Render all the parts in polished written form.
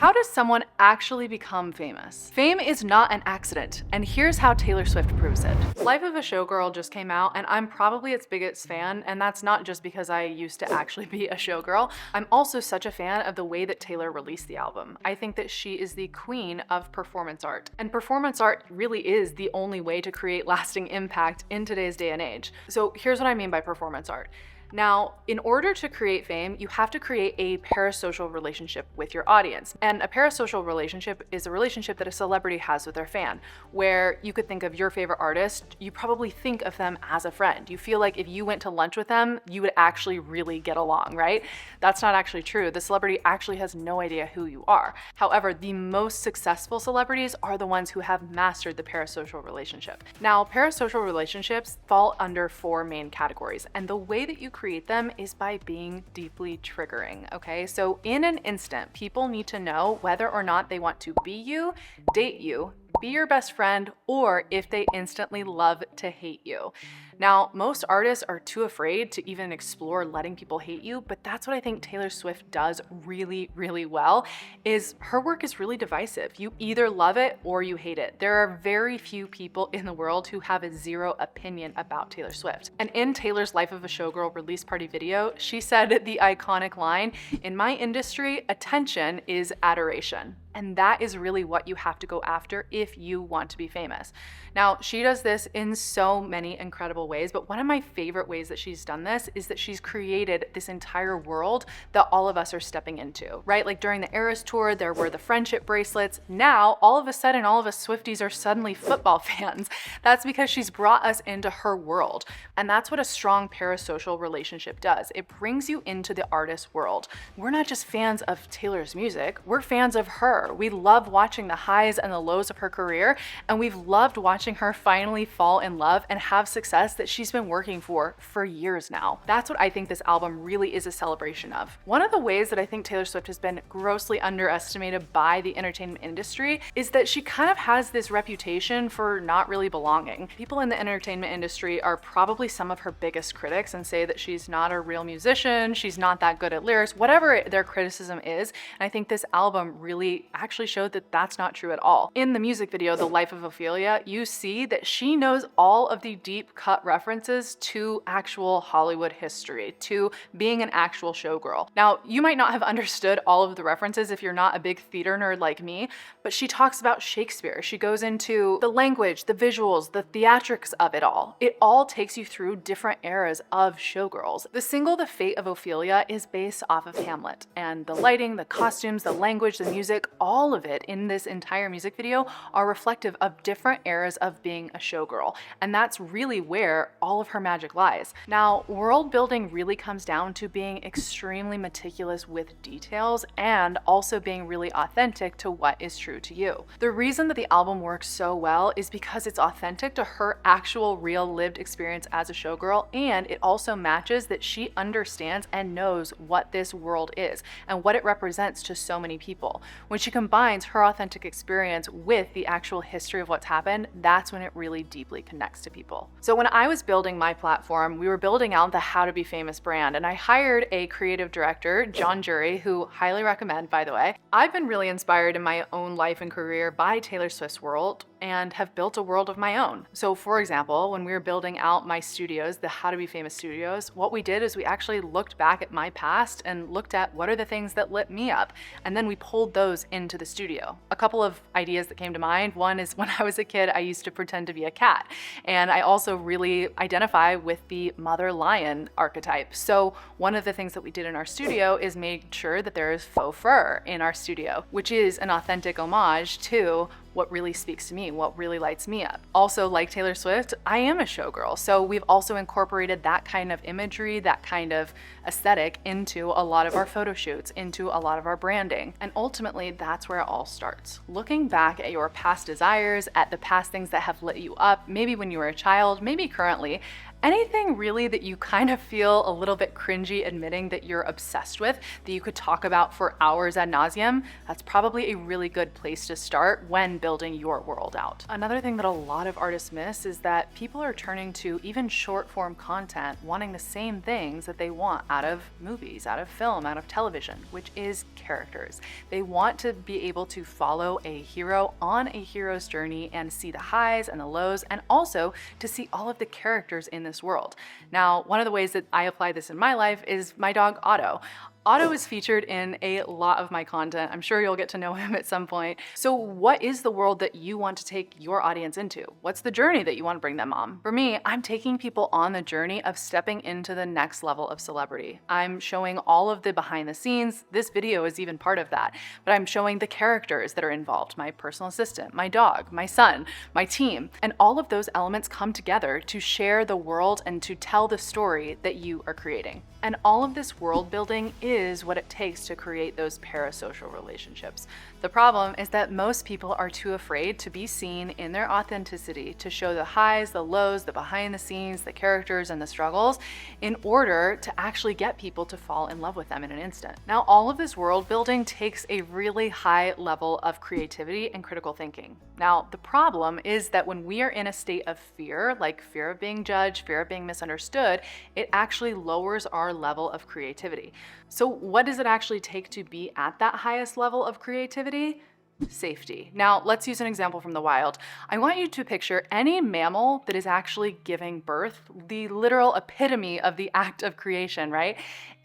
How does someone actually become famous? Fame is not an accident, and here's how Taylor Swift proves it. Life of a Showgirl just came out, and I'm probably its biggest fan, and that's not just because I used to actually be a showgirl. I'm also such a fan of the way that Taylor released the album. I think that she is the queen of performance art, and performance art really is the only way to create lasting impact in today's day and age. So here's what I mean by performance art. Now, in order to create fame, you have to create a parasocial relationship with your audience. And a parasocial relationship is a relationship that a celebrity has with their fan, where you could think of your favorite artist, you probably think of them as a friend. You feel like if you went to lunch with them, you would actually really get along, right? That's not actually true. The celebrity actually has no idea who you are. However, the most successful celebrities are the ones who have mastered the parasocial relationship. Now, parasocial relationships fall under 4 main categories, and the way that you create them is by being deeply triggering, okay? So in an instant, people need to know whether or not they want to be you, date you, be your best friend, or if they instantly love to hate you. Now, most artists are too afraid to even explore letting people hate you, but that's what I think Taylor Swift does really, really well, is her work is really divisive. You either love it or you hate it. There are very few people in the world who have a zero opinion about Taylor Swift. And in Taylor's Life of a Showgirl release party video, she said the iconic line, "In my industry, attention is adoration." And that is really what you have to go after if you want to be famous. Now, she does this in so many incredible ways, but one of my favorite ways that she's done this is that she's created this entire world that all of us are stepping into, right? Like during the Eras tour, there were the friendship bracelets. Now, all of a sudden, all of us Swifties are suddenly football fans. That's because she's brought us into her world. And that's what a strong parasocial relationship does. It brings you into the artist's world. We're not just fans of Taylor's music, we're fans of her. We love watching the highs and the lows of her career, and we've loved watching her finally fall in love and have success that she's been working for years now. That's what I think this album really is a celebration of. One of the ways that I think Taylor Swift has been grossly underestimated by the entertainment industry is that she kind of has this reputation for not really belonging. People in the entertainment industry are probably some of her biggest critics and say that she's not a real musician, she's not that good at lyrics, whatever their criticism is. And I think this album really actually showed that that's not true at all. In the music video, The Life of Ophelia, you see that she knows all of the deep cut references to actual Hollywood history, to being an actual showgirl. Now, you might not have understood all of the references if you're not a big theater nerd like me, but she talks about Shakespeare. She goes into the language, the visuals, the theatrics of it all. It all takes you through different eras of showgirls. The single The Fate of Ophelia is based off of Hamlet, and the lighting, the costumes, the language, the music, all of it in this entire music video are reflective of different eras of being a showgirl. And that's really where all of her magic lies. Now, world building really comes down to being extremely meticulous with details and also being really authentic to what is true to you. The reason that the album works so well is because it's authentic to her actual real lived experience as a showgirl, and it also matches that she understands and knows what this world is and what it represents to so many people. When she combines her authentic experience with the actual history of what's happened, that's when it really deeply connects to people. So when I was building my platform, we were building out the How to Be Famous brand, and I hired a creative director, John Jury, who highly recommend, by the way. I've been really inspired in my own life and career by Taylor Swift's world and have built a world of my own. So for example, when we were building out my studios, the How to Be Famous studios, what we did is we actually looked back at my past and looked at what are the things that lit me up, and then we pulled those into the studio. A couple of ideas that came to mind. One is when I was a kid, I used to pretend to be a cat, and I also really identify with the mother lion archetype. So one of the things that we did in our studio is make sure that there is faux fur in our studio, which is an authentic homage to what really speaks to me, what really lights me up. Also, like Taylor Swift, I am a showgirl, so we've also incorporated that kind of imagery, that kind of aesthetic into a lot of our photo shoots, into a lot of our branding. And ultimately, that's where it all starts. Looking back at your past desires, at the past things that have lit you up, maybe when you were a child, maybe currently, Anything really that you kind of feel a little bit cringy admitting that you're obsessed with, that you could talk about for hours ad nauseum, that's probably a really good place to start when building your world out. Another thing that a lot of artists miss is that people are turning to even short form content wanting the same things that they want out of movies, out of film, out of television, which is characters. They want to be able to follow a hero on a hero's journey and see the highs and the lows, and also to see all of the characters in this world. Now, one of the ways that I apply this in my life is my dog Otto. Otto is featured in a lot of my content. I'm sure you'll get to know him at some point. So what is the world that you want to take your audience into? What's the journey that you want to bring them on? For me, I'm taking people on the journey of stepping into the next level of celebrity. I'm showing all of the behind the scenes. This video is even part of that. But I'm showing the characters that are involved, my personal assistant, my dog, my son, my team. And all of those elements come together to share the world and to tell the story that you are creating. And all of this world building is what it takes to create those parasocial relationships. The problem is that most people are too afraid to be seen in their authenticity, to show the highs, the lows, the behind the scenes, the characters, and the struggles in order to actually get people to fall in love with them in an instant. Now, all of this world building takes a really high level of creativity and critical thinking. Now, the problem is that when we are in a state of fear, like fear of being judged, fear of being misunderstood, it actually lowers our level of creativity. So what does it actually take to be at that highest level of creativity? Safety. Now, let's use an example from the wild. I want you to picture any mammal that is actually giving birth, the literal epitome of the act of creation, right?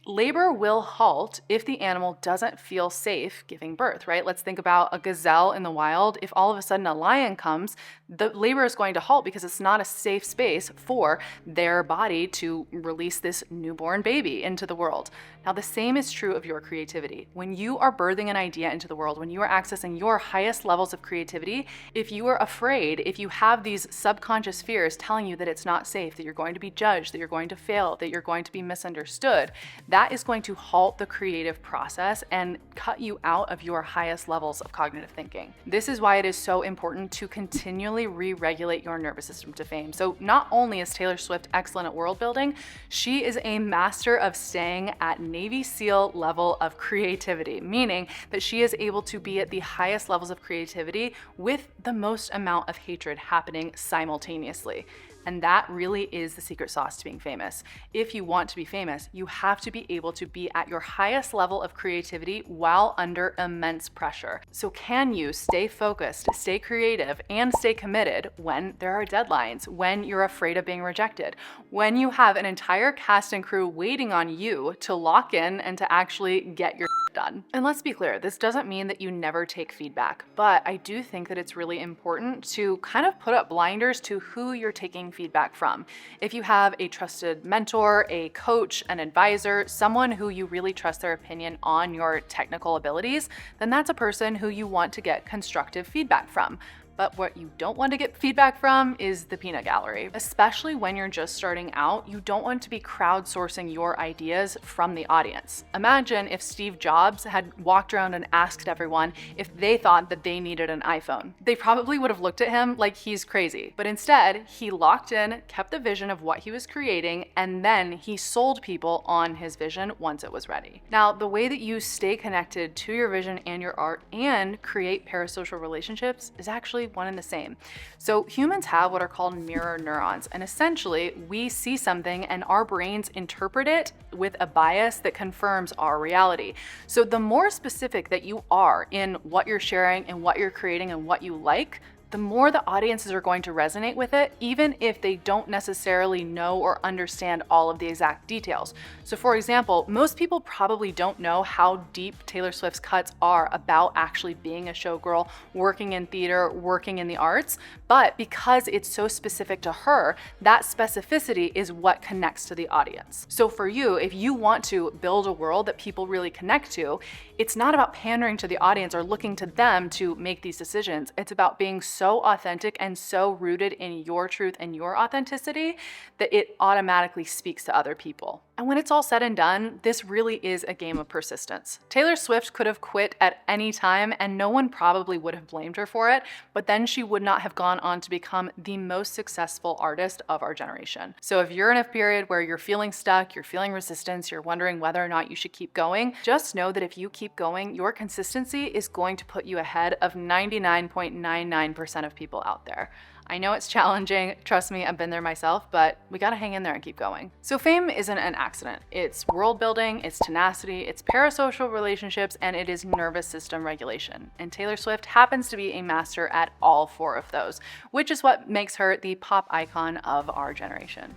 Labor will halt if the animal doesn't feel safe giving birth, right? Let's think about a gazelle in the wild. If all of a sudden a lion comes, the labor is going to halt because it's not a safe space for their body to release this newborn baby into the world. Now, the same is true of your creativity. When you are birthing an idea into the world, when you are accessing your highest levels of creativity, if you are afraid, if you have these subconscious fears telling you that it's not safe, that you're going to be judged, that you're going to fail, that you're going to be misunderstood, that is going to halt the creative process and cut you out of your highest levels of cognitive thinking. This is why it is so important to continually re-regulate your nervous system to fame. So not only is Taylor Swift excellent at world building, she is a master of staying at Navy SEAL level of creativity, meaning that she is able to be at the highest levels of creativity with the most amount of hatred happening simultaneously. And that really is the secret sauce to being famous. If you want to be famous, you have to be able to be at your highest level of creativity while under immense pressure. So can you stay focused, stay creative, and stay committed when there are deadlines, when you're afraid of being rejected, when you have an entire cast and crew waiting on you to lock in and to actually get your done? And let's be clear, this doesn't mean that you never take feedback, but I do think that it's really important to kind of put up blinders to who you're taking feedback from. If you have a trusted mentor, a coach, an advisor, someone who you really trust their opinion on your technical abilities, then that's a person who you want to get constructive feedback from. But what you don't want to get feedback from is the peanut gallery. Especially when you're just starting out, you don't want to be crowdsourcing your ideas from the audience. Imagine if Steve Jobs had walked around and asked everyone if they thought that they needed an iPhone. They probably would have looked at him like he's crazy. But instead, he locked in, kept the vision of what he was creating, and then he sold people on his vision once it was ready. Now, the way that you stay connected to your vision and your art and create parasocial relationships is actually one and the same. So humans have what are called mirror neurons, and essentially we see something and our brains interpret it with a bias that confirms our reality. So the more specific that you are in what you're sharing and what you're creating and what you like, the more the audiences are going to resonate with it, even if they don't necessarily know or understand all of the exact details. So for example, most people probably don't know how deep Taylor Swift's cuts are about actually being a showgirl, working in theater, working in the arts, but because it's so specific to her, that specificity is what connects to the audience. So for you, if you want to build a world that people really connect to, it's not about pandering to the audience or looking to them to make these decisions. It's about being so authentic and so rooted in your truth and your authenticity that it automatically speaks to other people. And when it's all said and done, this really is a game of persistence. Taylor Swift could have quit at any time and no one probably would have blamed her for it, but then she would not have gone on to become the most successful artist of our generation. So if you're in a period where you're feeling stuck, you're feeling resistance, you're wondering whether or not you should keep going, just know that if you keep going, your consistency is going to put you ahead of 99.99% of people out there. I know it's challenging, trust me, I've been there myself, but we gotta hang in there and keep going. So fame isn't an accident. It's world building, it's tenacity, it's parasocial relationships, and it is nervous system regulation. And Taylor Swift happens to be a master at all four of those, which is what makes her the pop icon of our generation.